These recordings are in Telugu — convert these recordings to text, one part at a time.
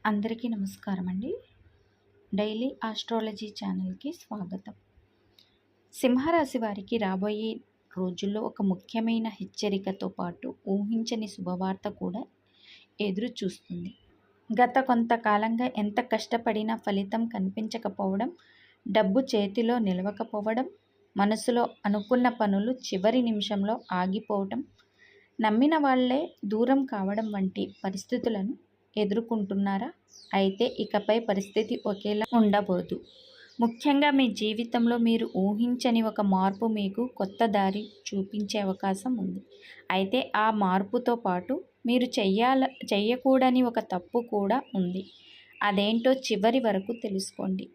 అందరికీ నమస్కారం అండి. డైలీ ఆస్ట్రాలజీ ఛానల్కి స్వాగతం. సింహరాశి వారికి రాబోయే రోజుల్లో ఒక ముఖ్యమైన హెచ్చరికతో పాటు ఊహించని శుభవార్త కూడా ఎదురు చూస్తుంది. గత కొంతకాలంగా ఎంత కష్టపడినా ఫలితం కనిపించకపోవడం, డబ్బు చేతిలో నిలవకపోవడం, మనసులో అనుకున్న పనులు చివరి నిమిషంలో ఆగిపోవడం, నమ్మిన వాళ్లే దూరం కావడం వంటి పరిస్థితులను ఎదుర్కొంటున్నారా? అయితే ఇకపై పరిస్థితి ఒకేలా ఉండబోదు. ముఖ్యంగా మీ జీవితంలో మీరు ఊహించని ఒక మార్పు మీకు కొత్త దారి చూపించే అవకాశం ఉంది. అయితే ఆ మార్పుతో పాటు మీరు చెయ్యకూడని ఒక తప్పు కూడా ఉంది. అదేంటో చివరి వరకు తెలుసుకోండి.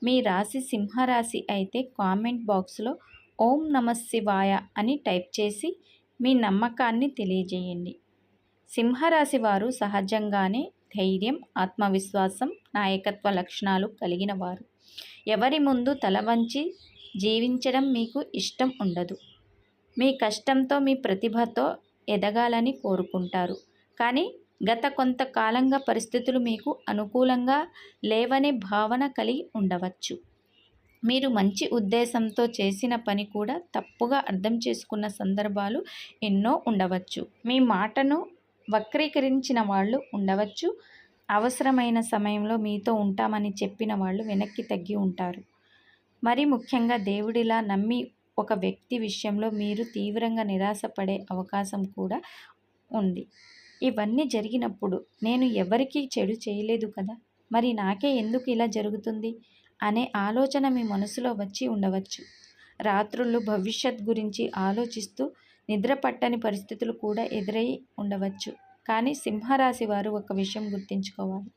మీ రాశి సింహరాశి అయితే కామెంట్ బాక్స్లో ఓం నమఃశివాయ అని టైప్ చేసి మీ నమ్మకాన్ని తెలియజేయండి. సింహరాశి వారు సహజంగానే ధైర్యం, ఆత్మవిశ్వాసం, నాయకత్వ లక్షణాలు కలిగిన వారు. ఎవరి ముందు తల వంచి జీవించడం మీకు ఇష్టం ఉండదు. మీ కష్టంతో, మీ ప్రతిభతో ఎదగాలని కోరుకుంటారు. కానీ గత కొంతకాలంగా పరిస్థితులు మీకు అనుకూలంగా లేవనే భావన కలిగి ఉండవచ్చు. మీరు మంచి ఉద్దేశంతో చేసిన పని కూడా తప్పుగా అర్థం చేసుకున్న సందర్భాలు ఎన్నో ఉండవచ్చు. మీ మాటను వక్రీకరించిన వాళ్ళు ఉండవచ్చు. అవసరమైన సమయంలో మీతో ఉంటామని చెప్పిన వాళ్ళు వెనక్కి తగ్గి ఉంటారు. మరి ముఖ్యంగా దేవుడిలా నమ్మి ఒక వ్యక్తి విషయంలో మీరు తీవ్రంగా నిరాశపడే అవకాశం కూడా ఉంది. ఇవన్నీ జరిగినప్పుడు నేను ఎవరికీ చెడు చేయలేదు కదా, మరి నాకే ఎందుకు ఇలా జరుగుతుంది అనే ఆలోచన మీ మనసులో వచ్చి ఉండవచ్చు. రాత్రుళ్ళు భవిష్యత్ గురించి ఆలోచిస్తూ నిద్ర పట్టని పరిస్థితులు కూడా ఎదురై ఉండవచ్చు. కానీ సింహరాశి వారు ఒక విషయం గుర్తుంచుకోవాలి.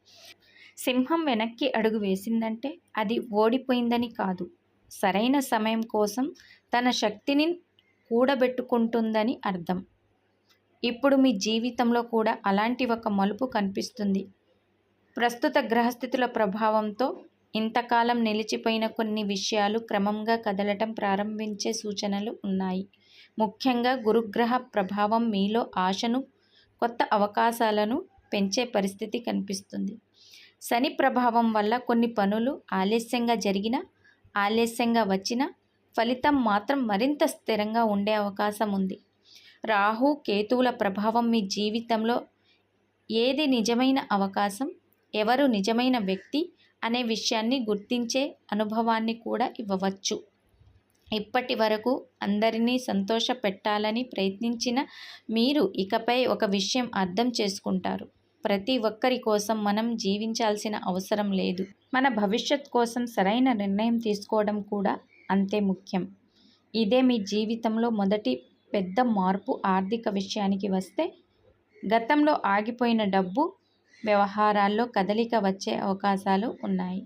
సింహం వెనక్కి అడుగు వేసిందంటే అది ఓడిపోయిందని కాదు, సరైన సమయం కోసం తన శక్తిని కూడబెట్టుకుంటుందని అర్థం. ఇప్పుడు మీ జీవితంలో కూడా అలాంటి ఒక మలుపు కనిపిస్తుంది. ప్రస్తుత గ్రహస్థితుల ప్రభావంతో ఇంతకాలం నిలిచిపోయిన కొన్ని విషయాలు క్రమంగా కదలటం ప్రారంభించే సూచనలు ఉన్నాయి. ముఖ్యంగా గురుగ్రహ ప్రభావం మీలో ఆశను, కొత్త అవకాశాలను పెంచే పరిస్థితి కనిపిస్తుంది. శని ప్రభావం వల్ల కొన్ని పనులు ఆలస్యంగా వచ్చినా ఫలితం మాత్రం మరింత స్థిరంగా ఉండే అవకాశం ఉంది. రాహు, కేతువుల ప్రభావం మీ జీవితంలో ఏది నిజమైన అవకాశం, ఎవరు నిజమైన వ్యక్తి అనే విషయాన్ని గుర్తించే అనుభవాన్ని కూడా ఇవ్వవచ్చు. ఇప్పటి వరకు అందరినీ సంతోష పెట్టాలని ప్రయత్నించిన మీరు ఇకపై ఒక విషయం అర్థం చేసుకుంటారు. ప్రతి ఒక్కరి కోసం మనం జీవించాల్సిన అవసరం లేదు. మన భవిష్యత్ కోసం సరైన నిర్ణయం తీసుకోవడం కూడా అంతే ముఖ్యం. ఇదే మీ జీవితంలో మొదటి పెద్ద మార్పు. ఆర్థిక విషయానికి వస్తే గతంలో ఆగిపోయిన డబ్బు వ్యవహారాల్లో కదలిక వచ్చే అవకాశాలు ఉన్నాయి.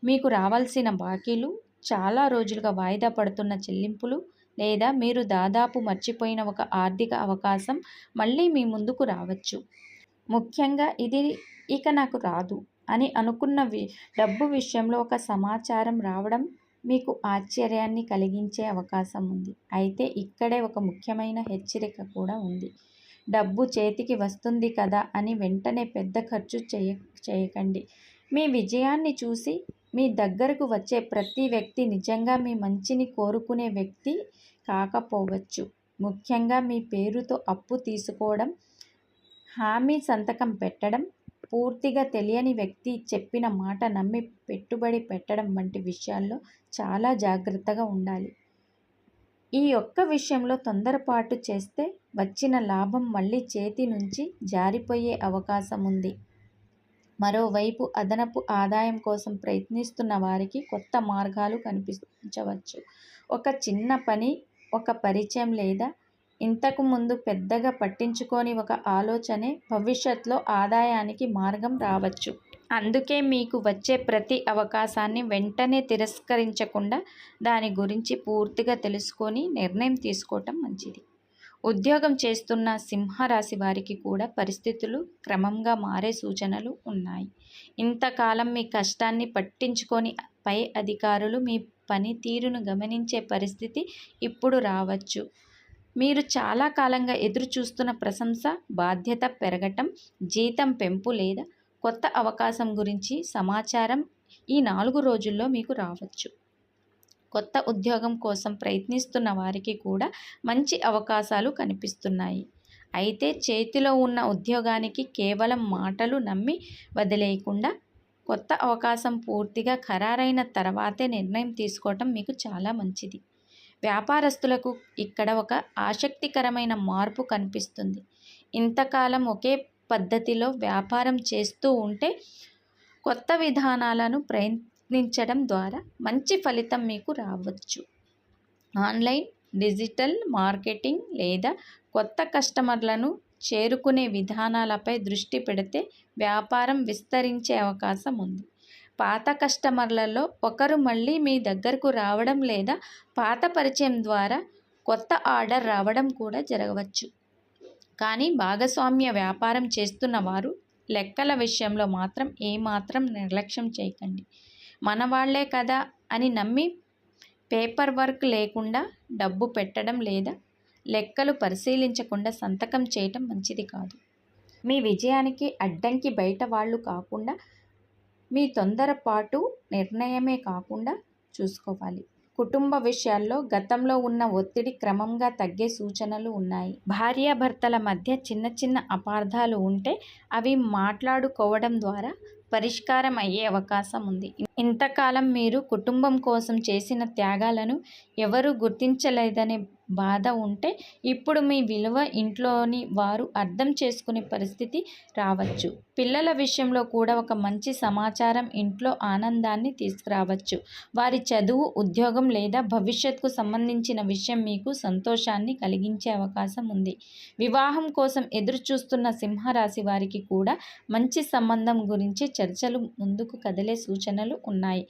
మీకు రావాల్సిన బాకీలు, చాలా రోజులుగా వాయిదా పడుతున్న చెల్లింపులు, లేదా మీరు దాదాపు మర్చిపోయిన ఒక ఆర్థిక అవకాశం మళ్ళీ మీ ముందుకు రావచ్చు. ముఖ్యంగా ఇది ఇక నాకు రాదు అని అనుకున్న డబ్బు విషయంలో ఒక సమాచారం రావడం మీకు ఆశ్చర్యాన్ని కలిగించే అవకాశం ఉంది. అయితే ఇక్కడే ఒక ముఖ్యమైన హెచ్చరిక కూడా ఉంది. డబ్బు చేతికి వస్తుంది కదా అని వెంటనే పెద్ద ఖర్చు చేయకండి. మీ విజయాన్ని చూసి మీ దగ్గరకు వచ్చే ప్రతి వ్యక్తి నిజంగా మీ మంచిని కోరుకునే వ్యక్తి కాకపోవచ్చు. ముఖ్యంగా మీ పేరుతో అప్పు తీసుకోవడం, హామీ సంతకం పెట్టడం, పూర్తిగా తెలియని వ్యక్తి చెప్పిన మాట నమ్మి పెట్టుబడి పెట్టడం వంటి విషయాల్లో చాలా జాగ్రత్తగా ఉండాలి. ఈ ఒక్క విషయంలో తొందరపాటు చేస్తే వచ్చిన లాభం మళ్ళీ చేతి నుంచి జారిపోయే అవకాశం ఉంది. మరోవైపు అదనపు ఆదాయం కోసం ప్రయత్నిస్తున్న వారికి కొత్త మార్గాలు కనిపించవచ్చు. ఒక చిన్న పని, ఒక పరిచయం లేదా ఇంతకు ముందు పెద్దగా పట్టించుకోని ఒక ఆలోచనే భవిష్యత్తులో ఆదాయానికి మార్గం రావచ్చు. అందుకే మీకు వచ్చే ప్రతి అవకాశాన్ని వెంటనే తిరస్కరించకుండా దాని గురించి పూర్తిగా తెలుసుకొని నిర్ణయం తీసుకోవటం మంచిది. ఉద్యోగం చేస్తున్న సింహరాశి వారికి కూడా పరిస్థితులు క్రమంగా మారే సూచనలు ఉన్నాయి. ఇంతకాలం మీ కష్టాన్ని పట్టించుకొని పై అధికారులు మీ పనితీరును గమనించే పరిస్థితి ఇప్పుడు రావచ్చు. మీరు చాలా కాలంగా ఎదురు చూస్తున్న ప్రశంస, బాధ్యత పెరగటం, జీతం పెంపు లేదా కొత్త అవకాశం గురించి సమాచారం ఈ 4 రోజుల్లో మీకు రావచ్చు. కొత్త ఉద్యోగం కోసం ప్రయత్నిస్తున్న వారికి కూడా మంచి అవకాశాలు కనిపిస్తున్నాయి. అయితే చేతిలో ఉన్న ఉద్యోగానికి కేవలం మాటలు నమ్మి వదిలేయకుండా కొత్త అవకాశం పూర్తిగా ఖరారైన తర్వాతే నిర్ణయం తీసుకోవటం మీకు చాలా మంచిది. వ్యాపారస్తులకు ఇక్కడ ఒక ఆసక్తికరమైన మార్పు కనిపిస్తుంది. ఇంతకాలం ఒకే పద్ధతిలో వ్యాపారం చేస్తూ ఉంటే కొత్త విధానాలను ప్రయత్నించడం ద్వారా మంచి ఫలితం మీకు రావచ్చు. ఆన్లైన్, డిజిటల్ మార్కెటింగ్ లేదా కొత్త కస్టమర్లను చేరుకునే విధానాలపై దృష్టి పెడితే వ్యాపారం విస్తరించే అవకాశం ఉంది. పాత కస్టమర్లలో ఒకరు మళ్ళీ మీ దగ్గరకు రావడం లేదా పాత పరిచయం ద్వారా కొత్త ఆర్డర్ రావడం కూడా జరగవచ్చు. కానీ భాగస్వామ్య వ్యాపారం చేస్తున్న వారు లెక్కల విషయంలో మాత్రం ఏమాత్రం నిర్లక్ష్యం చేయకండి. మన వాళ్లే కదా అని నమ్మి పేపర్ వర్క్ లేకుండా డబ్బు పెట్టడం లేదా లెక్కలు పరిశీలించకుండా సంతకం చేయటం మంచిది కాదు. మీ విజయానికి అడ్డంకి బయట వాళ్ళు కాకుండా మీ తొందరపాటు నిర్ణయమే కాకుండా చూసుకోవాలి. కుటుంబ విషయాల్లో గతంలో ఉన్న ఒత్తిడి క్రమంగా తగ్గే సూచనలు ఉన్నాయి. భార్యాభర్తల మధ్య చిన్న చిన్న అపార్థాలు ఉంటే అవి మాట్లాడుకోవడం ద్వారా పరిష్కారం అయ్యే అవకాశం ఉంది. ఇంతకాలం మీరు కుటుంబం కోసం చేసిన త్యాగాలను ఎవరూ గుర్తించలేదనే బాధ ఉంటే ఇప్పుడు మీ విలువ ఇంట్లోని వారు అర్థం చేసుకునే పరిస్థితి రావచ్చు. పిల్లల విషయంలో కూడా ఒక మంచి సమాచారం ఇంట్లో ఆనందాన్ని తీసుకురావచ్చు. వారి చదువు, ఉద్యోగం లేదా భవిష్యత్తుకు సంబంధించిన విషయం మీకు సంతోషాన్ని కలిగించే అవకాశం ఉంది. వివాహం కోసం ఎదురు చూస్తున్న సింహరాశి వారికి కూడా మంచి సంబంధం గురించి చర్చలు ముందుకు కదిలే సూచనలు ఉన్నాయి.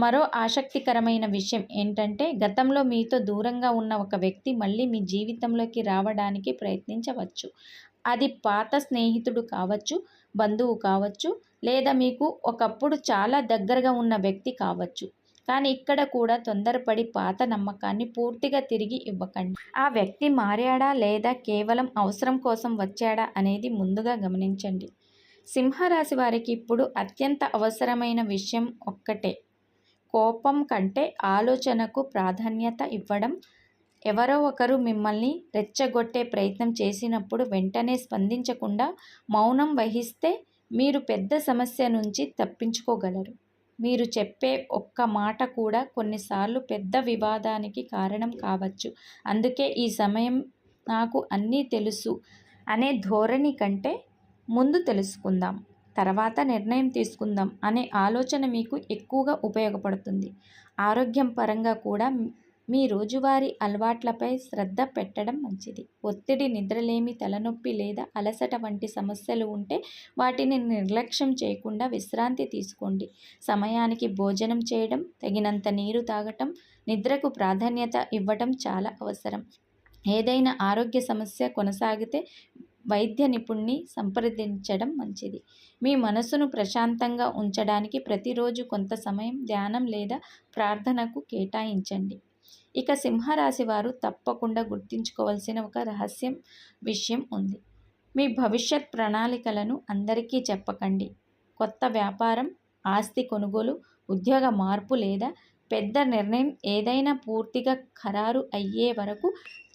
మరో ఆసక్తికరమైన విషయం ఏంటంటే గతంలో మీతో దూరంగా ఉన్న ఒక వ్యక్తి మళ్ళీ మీ జీవితంలోకి రావడానికి ప్రయత్నించవచ్చు. అది పాత స్నేహితుడు కావచ్చు, బంధువు కావచ్చు, లేదా మీకు ఒకప్పుడు చాలా దగ్గరగా ఉన్న వ్యక్తి కావచ్చు. కానీ ఇక్కడ కూడా తొందరపడి పాత నమ్మకాన్ని పూర్తిగా తిరిగి ఇవ్వకండి. ఆ వ్యక్తి మారాడా లేదా కేవలం అవసరం కోసం వచ్చాడా అనేది ముందుగా గమనించండి. సింహరాశి వారికి ఇప్పుడు అత్యంత అవసరమైన విషయం ఒక్కటే. కోపం కంటే ఆలోచనకు ప్రాధాన్యత ఇవ్వడం. ఎవరో ఒకరు మిమ్మల్ని రెచ్చగొట్టే ప్రయత్నం చేసినప్పుడు వెంటనే స్పందించకుండా మౌనం వహిస్తే మీరు పెద్ద సమస్య నుంచి తప్పించుకోగలరు. మీరు చెప్పే ఒక్క మాట కూడా కొన్నిసార్లు పెద్ద వివాదానికి కారణం కావచ్చు. అందుకే ఈ సమయం నాకు అన్నీ తెలుసు అనే ధోరణి కంటే ముందు తెలుసుకుందాం, తర్వాత నిర్ణయం తీసుకుందాం అనే ఆలోచన మీకు ఎక్కువగా ఉపయోగపడుతుంది. ఆరోగ్యం పరంగా కూడా మీ రోజువారీ అలవాట్లపై శ్రద్ధ పెట్టడం మంచిది. ఒత్తిడి, నిద్రలేమి, తలనొప్పి లేదా అలసట వంటి సమస్యలు ఉంటే వాటిని నిర్లక్ష్యం చేయకుండా విశ్రాంతి తీసుకోండి. సమయానికి భోజనం చేయడం, తగినంత నీరు తాగటం, నిద్రకు ప్రాధాన్యత ఇవ్వటం చాలా అవసరం. ఏదైనా ఆరోగ్య సమస్య కొనసాగితే వైద్య నిపుణుని సంప్రదించడం మంచిది. మీ మనసును ప్రశాంతంగా ఉంచడానికి ప్రతిరోజు కొంత సమయం ధ్యానం లేదా ప్రార్థనకు కేటాయించండి. ఇక సింహరాశి వారు తప్పకుండా గుర్తుంచుకోవాల్సిన ఒక విషయం ఉంది. మీ భవిష్యత్ ప్రణాళికలను అందరికీ చెప్పకండి. కొత్త వ్యాపారం, ఆస్తి కొనుగోలు, ఉద్యోగ మార్పు లేదా పెద్ద నిర్ణయం ఏదైనా పూర్తిగా ఖరారు అయ్యే వరకు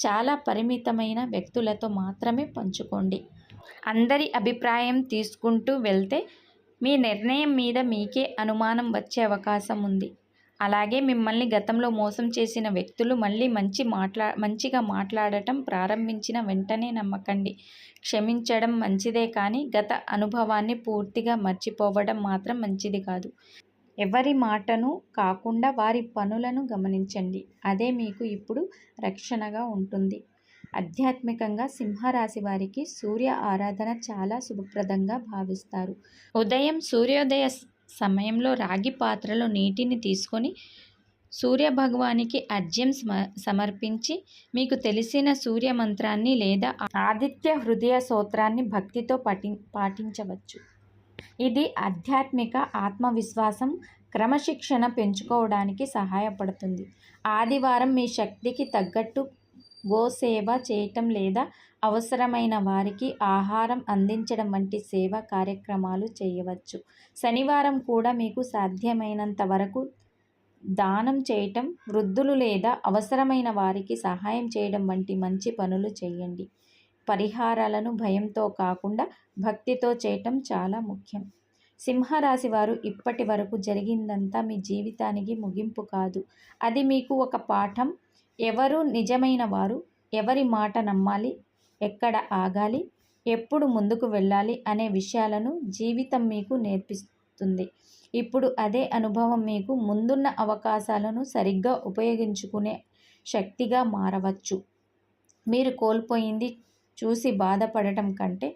చాలా పరిమితమైన వ్యక్తులతో మాత్రమే పంచుకోండి. అందరి అభిప్రాయం తీసుకుంటూ వెళ్తే మీ నిర్ణయం మీద మీకే అనుమానం వచ్చే అవకాశం ఉంది. అలాగే మిమ్మల్ని గతంలో మోసం చేసిన వ్యక్తులు మళ్ళీ మంచిగా మాట్లాడటం ప్రారంభించిన వెంటనే నమ్మకండి. క్షమించడం మంచిదే కానీ గత అనుభవాన్ని పూర్తిగా మర్చిపోవడం మాత్రం మంచిది కాదు. ఎవరి మాటను కాకుండా వారి పనులను గమనించండి. అదే మీకు ఇప్పుడు రక్షణగా ఉంటుంది. ఆధ్యాత్మికంగా సింహరాశి వారికి సూర్య ఆరాధన చాలా శుభప్రదంగా భావిస్తారు. ఉదయం సూర్యోదయ సమయంలో రాగి పాత్రలో నీటిని తీసుకొని సూర్య భగవానికి అర్ఘ్యం సమర్పించి మీకు తెలిసిన సూర్య మంత్రాన్ని లేదా ఆదిత్య హృదయ స్తోత్రాన్ని భక్తితో పాటించవచ్చు. ఇది ఆధ్యాత్మిక ఆత్మవిశ్వాసం, క్రమశిక్షణ పెంచుకోవడానికి సహాయపడుతుంది. ఆదివారం మీ శక్తికి తగ్గట్టు గోసేవ చేయటం లేదా అవసరమైన వారికి ఆహారం అందించడం వంటి సేవా కార్యక్రమాలు చేయవచ్చు. శనివారం కూడా మీకు సాధ్యమైనంత వరకు దానం చేయటం, వృద్ధులు లేదా అవసరమైన వారికి సహాయం చేయడం వంటి మంచి పనులు చేయండి. పరిహారాలను భయంతో కాకుండా భక్తితో చేయటం చాలా ముఖ్యం. సింహరాశి వారు ఇప్పటి వరకు జరిగిందంతా మీ జీవితానికి ముగింపు కాదు. అది మీకు ఒక పాఠం. ఎవరు నిజమైన వారు, ఎవరి మాట నమ్మాలి, ఎక్కడ ఆగాలి, ఎప్పుడు ముందుకు వెళ్ళాలి అనే విషయాలను జీవితం మీకు నేర్పిస్తుంది. ఇప్పుడు అదే అనుభవం మీకు ముందున్న అవకాశాలను సరిగ్గా ఉపయోగించుకునే శక్తిగా మారవచ్చు. మీరు కోల్పోయింది చూసి బాధపడటం కంటే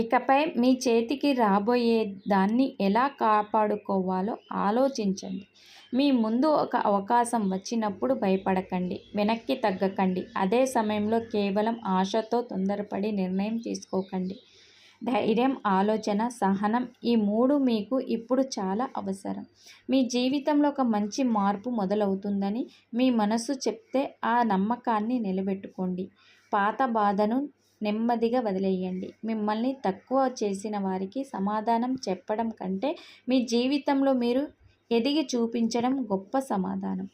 ఇకపై మీ చేతికి రాబోయే దాన్ని ఎలా కాపాడుకోవాలో ఆలోచించండి. మీ ముందు ఒక అవకాశం వచ్చినప్పుడు భయపడకండి, వెనక్కి తగ్గకండి. అదే సమయంలో కేవలం ఆశతో తొందరపడి నిర్ణయం తీసుకోకండి. ధైర్యం, ఆలోచన, సహనం ఈ 3 మీకు ఇప్పుడు చాలా అవసరం. మీ జీవితంలో ఒక మంచి మార్పు మొదలవుతుందని మీ మనసు చెప్తే ఆ నమ్మకాన్ని నిలబెట్టుకోండి. పాత బాధను నెమ్మదిగా వదిలేయండి. మిమ్మల్ని తక్కువ చేసిన వారికి సమాధానం చెప్పడం కంటే మీ జీవితంలో మీరు ఎదిగి చూపించడం గొప్ప సమాధానం.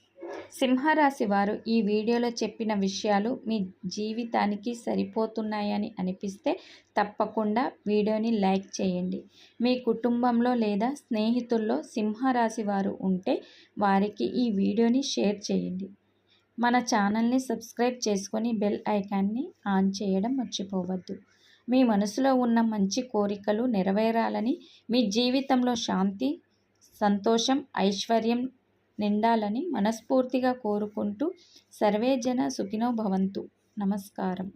సింహరాశి వారు ఈ వీడియోలో చెప్పిన విషయాలు మీ జీవితానికి సరిపోతున్నాయని అనిపిస్తే తప్పకుండా వీడియోని లైక్ చేయండి. మీ కుటుంబంలో లేదా స్నేహితుల్లో సింహరాశి వారు ఉంటే వారికి ఈ వీడియోని షేర్ చేయండి. మన ఛానల్ని సబ్స్క్రైబ్ చేసుకొని బెల్ ఐకాన్ని ఆన్ చేయడం మర్చిపోవద్దు. మీ మనసులో ఉన్న మంచి కోరికలు నెరవేరాలని, మీ జీవితంలో శాంతి, సంతోషం, ఐశ్వర్యం నిండాలని మనస్ఫూర్తిగా కోరుకుంటూ సర్వే జన సుఖినో భవంతు. నమస్కారం.